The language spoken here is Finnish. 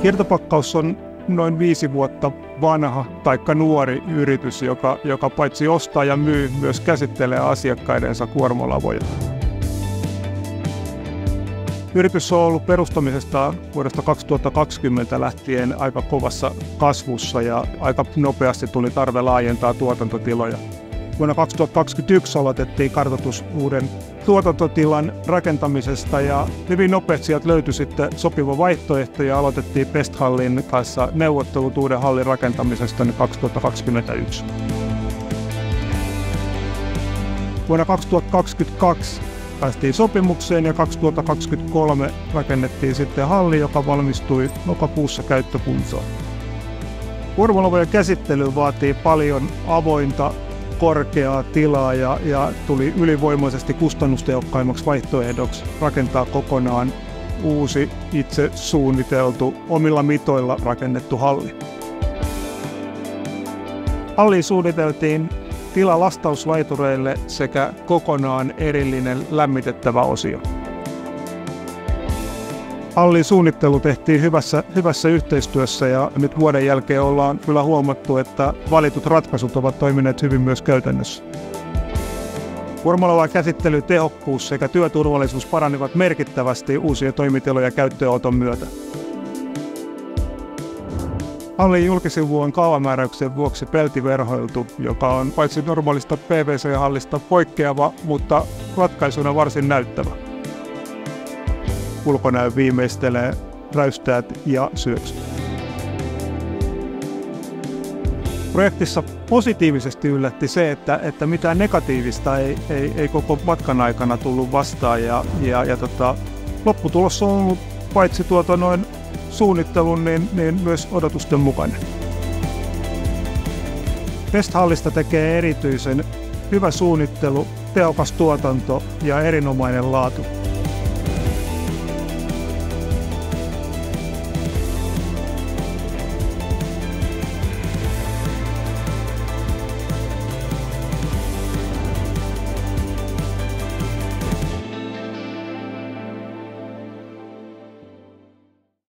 Kiertopakkaus on noin 5 vuotta vanha taikka nuori yritys, joka paitsi ostaa ja myy, myös käsittelee asiakkaidensa kuormalavoja. Yritys on ollut perustamisesta vuodesta 2020 lähtien aika kovassa kasvussa ja aika nopeasti tuli tarve laajentaa tuotantotiloja. Vuonna 2021 aloitettiin kartoitus uuden tuotantotilan rakentamisesta ja hyvin nopeasti sieltä löytyi sitten sopiva vaihtoehto ja aloitettiin Pesthallin kanssa neuvottelut uuden hallin rakentamisesta 2021. Vuonna 2022 päästiin sopimukseen ja 2023 rakennettiin sitten halli, joka valmistui lokakuussa käyttökuntoon. Kuormalavojen käsittely vaatii paljon avointa, korkeaa tilaa ja tuli ylivoimaisesti kustannustehokkaimmaksi vaihtoehdoksi rakentaa kokonaan uusi, itse suunniteltu, omilla mitoilla rakennettu halli. Halliin suunniteltiin tila lastauslaitureille sekä kokonaan erillinen lämmitettävä osio. Hallin suunnittelu tehtiin hyvässä yhteistyössä ja nyt vuoden jälkeen ollaan kyllä huomattu, että valitut ratkaisut ovat toimineet hyvin myös käytännössä. Kuormalavojen käsittelyn tehokkuus sekä työturvallisuus paranivat merkittävästi uusien toimitilojen käyttöönoton myötä. Hallin julkisivu on kaavamääräyksen vuoksi peltiverhoiltu, joka on paitsi normaalista PVC-hallista poikkeava, mutta ratkaisuna varsin näyttävä. Ulkonäö viimeistelee räystäät ja syöksyt. Projektissa positiivisesti yllätti se, että mitään negatiivista ei koko matkan aikana tullut vastaan ja lopputulos on ollut paitsi suunnittelun niin myös odotusten mukainen. Pesthallista tekee erityisen hyvä suunnittelu, tehokas tuotanto ja erinomainen laatu.